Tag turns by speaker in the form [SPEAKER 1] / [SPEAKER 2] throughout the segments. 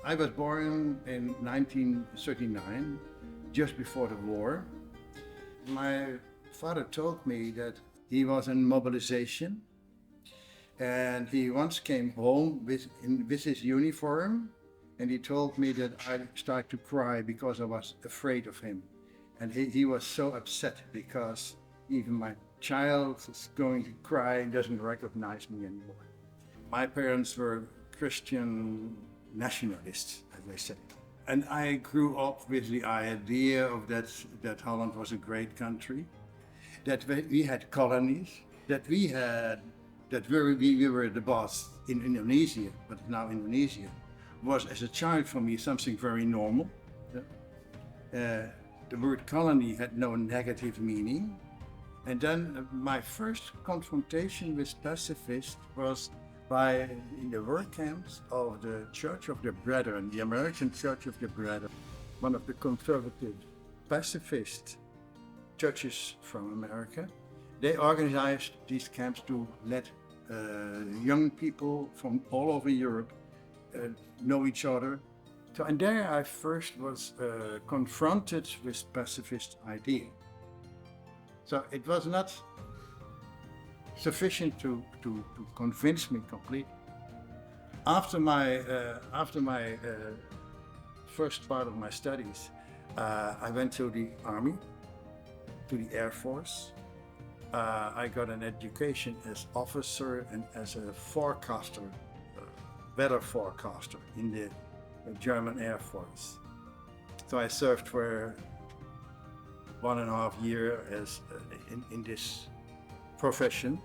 [SPEAKER 1] I was born in 1939, just before the war. My father told me that he was in mobilization and he once came home with his uniform and he told me that I started to cry because I was afraid of him. And he was so upset because even my child is going to cry and doesn't recognize me anymore. My parents were Christian nationalists, as they say. And I grew up with the idea of that Holland was a great country, that we had colonies, that we were the boss in Indonesia, but now Indonesia was as a child for me something very normal. The word colony had no negative meaning. And then my first confrontation with pacifists was in the work camps of the Church of the Brethren, the American Church of the Brethren, one of the conservative pacifist churches from America. They organized these camps to let young people from all over Europe know each other. So, and there I first was confronted with pacifist idea. So it was not sufficient to convince me completely. After my first part of my studies, I went to the Army, to the Air Force. I got an education as officer and as a forecaster, weather forecaster in the German Air Force. So I served for 1.5 years as in this profession,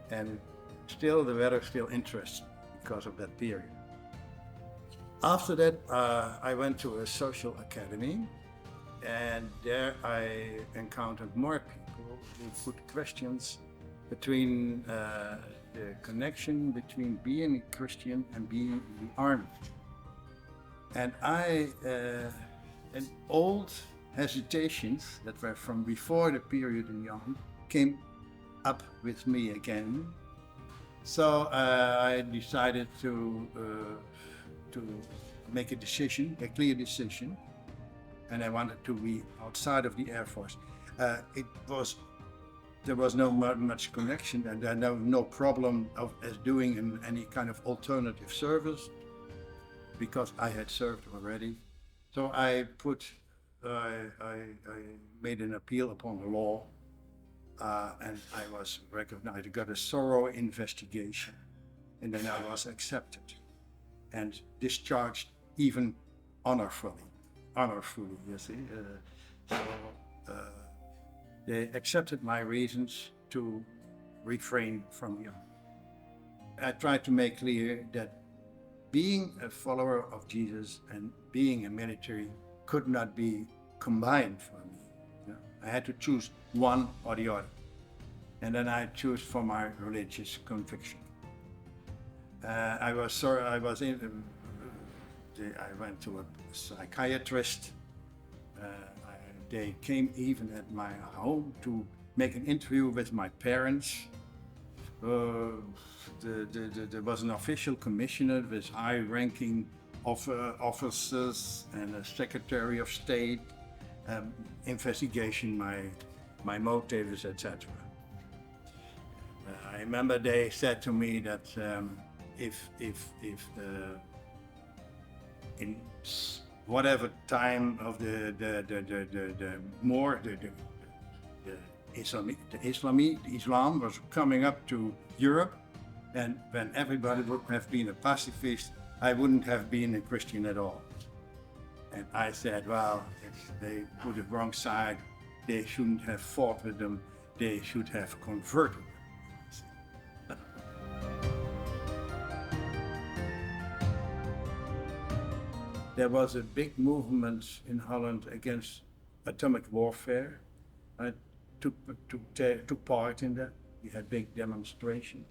[SPEAKER 1] and still the weather still interests me because of that period. After that, I went to a social academy, and there I encountered more people who put questions between the connection between being a Christian and being in the army. And and old hesitations that were from before the period in the army came up with me again. So I decided to make a clear decision, and I wanted to be outside of the Air Force. There was no much connection, and there was no problem as doing any kind of alternative service because I had served already. So I made an appeal upon the law, and I was recognized. I got a thorough investigation, and then I was accepted and discharged even honorfully, you see. They accepted my reasons to refrain from the army. I tried to make clear that being a follower of Jesus and being a military could not be combined for me. You know, I had to choose one or the other. And then I chose for my religious conviction. I went to a psychiatrist. They came even at my home to make an interview with my parents. There was an official commissioner with high-ranking officers and a Secretary of State investigation my motives, etc. I remember they said to me that if in whatever time of the Islam was coming up to Europe, and when everybody would have been a pacifist, I wouldn't have been a Christian at all. And I said, well, if they put the wrong side, they shouldn't have fought with them, they should have converted them. There was a big movement in Holland against atomic warfare. I took part in that. We had big demonstrations.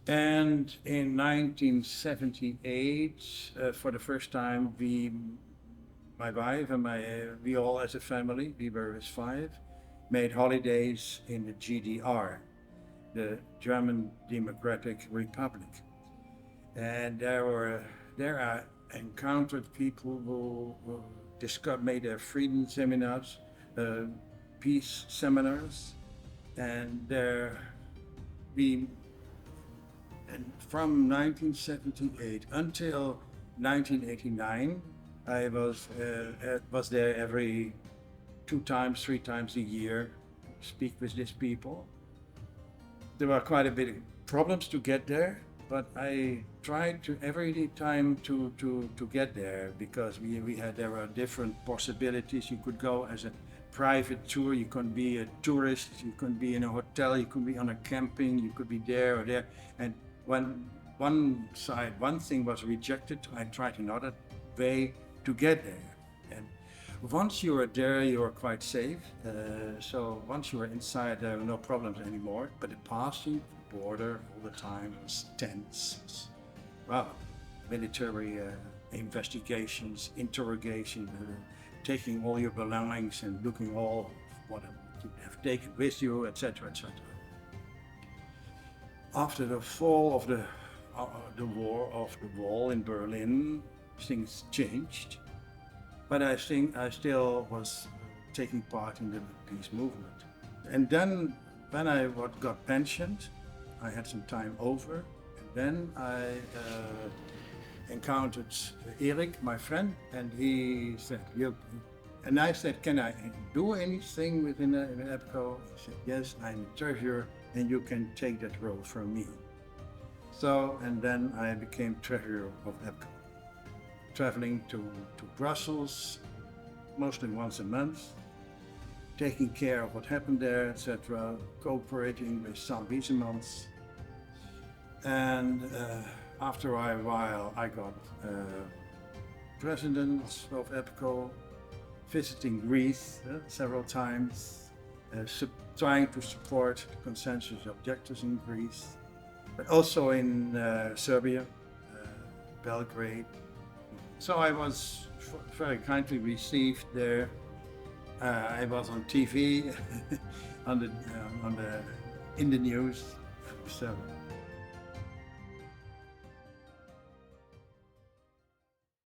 [SPEAKER 1] And in 1978, for the first time, my wife and we all as a family, we were as 5, made holidays in the GDR, the German Democratic Republic. And there were there I encountered people who made their freedom seminars, uh, peace seminars, and there we and from 1978 until 1989, I was there every 2 times, 3 times a year, speak with these people. There were quite a bit of problems to get there, but I tried to every time to get there because there were different possibilities. You could go as a private tour, you could be a tourist, you could be in a hotel, you could be on a camping, you could be there or there. And when one thing was rejected, I tried another way to get there. And once you are there, you are quite safe. So once you are inside, there are no problems anymore. But the passing the border all the time was tense. Wow, military investigations, interrogation, taking all your belongings and looking all what you have taken with you, etc., etc. After the fall of the wall in Berlin, things changed. But I think I still was taking part in the peace movement. And then when I got pensioned, I had some time over. And then I encountered Erik, my friend, and he said, and I said, can I do anything within EPCO? He said, yes, I'm a treasurer and you can take that role from me. So, and then I became treasurer of EPCO. Traveling to Brussels, mostly once a month, taking care of what happened there, etc., cooperating with some Wiesemans. And after a while, I got president of EPCO, visiting Greece several times, trying to support the consensus objectives in Greece, but also in Serbia, Belgrade. So I was very kindly received there. I was on TV, in the news. So